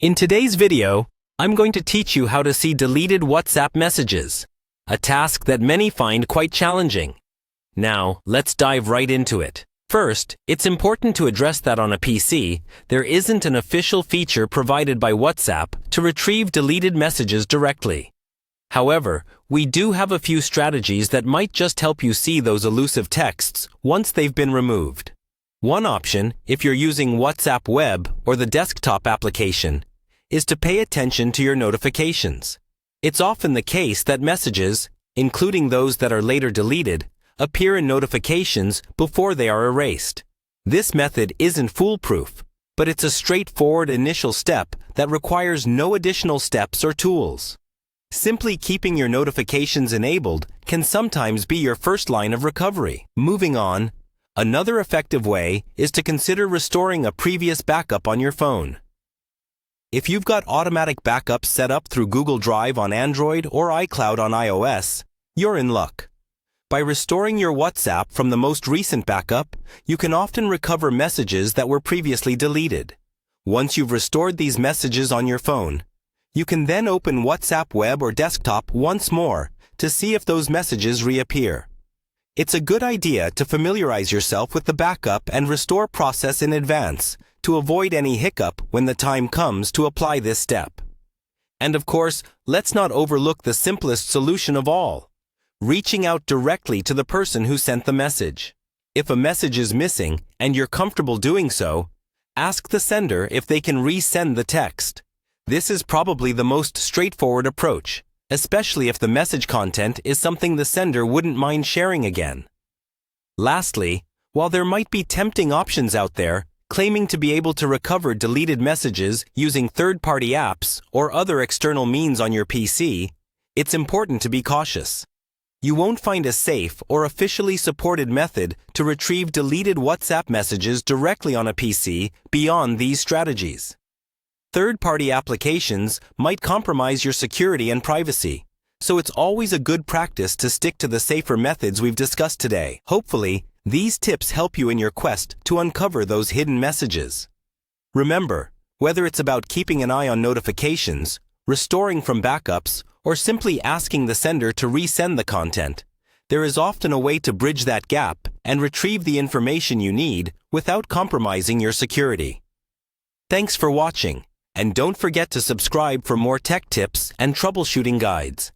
In today's video, I'm going to teach you how to see deleted WhatsApp messages, a task that many find quite challenging. Now, let's dive right into it. First, it's important to address that on a PC, there isn't an official feature provided by WhatsApp to retrieve deleted messages directly. However, we do have a few strategies that might just help you see those elusive texts once they've been removed. One option, if you're using WhatsApp Web or the desktop application, is to pay attention to your notifications. It's often the case that messages, including those that are later deleted, appear in notifications before they are erased. This method isn't foolproof, but it's a straightforward initial step that requires no additional steps or tools. Simply keeping your notifications enabled can sometimes be your first line of recovery. Moving on, another effective way is to consider restoring a previous backup on your phone. If you've got automatic backups set up through Google Drive on Android or iCloud on iOS, you're in luck. By restoring your WhatsApp from the most recent backup, you can often recover messages that were previously deleted. Once you've restored these messages on your phone, you can then open WhatsApp Web or Desktop once more to see if those messages reappear. It's a good idea to familiarize yourself with the backup and restore process in advance to avoid any hiccup when the time comes to apply this step. And of course, let's not overlook the simplest solution of all: reaching out directly to the person who sent the message. If a message is missing and you're comfortable doing so, ask the sender if they can resend the text. This is probably the most straightforward approach, especially if the message content is something the sender wouldn't mind sharing again. Lastly, while there might be tempting options out there, claiming to be able to recover deleted messages using third-party apps or other external means on your PC, it's important to be cautious. You won't find a safe or officially supported method to retrieve deleted WhatsApp messages directly on a PC beyond these strategies. Third-party applications might compromise your security and privacy, so it's always a good practice to stick to the safer methods we've discussed today. Hopefully, these tips help you in your quest to uncover those hidden messages. Remember, whether it's about keeping an eye on notifications, restoring from backups, or simply asking the sender to resend the content, there is often a way to bridge that gap and retrieve the information you need without compromising your security. Thanks for watching. And don't forget to subscribe for more tech tips and troubleshooting guides.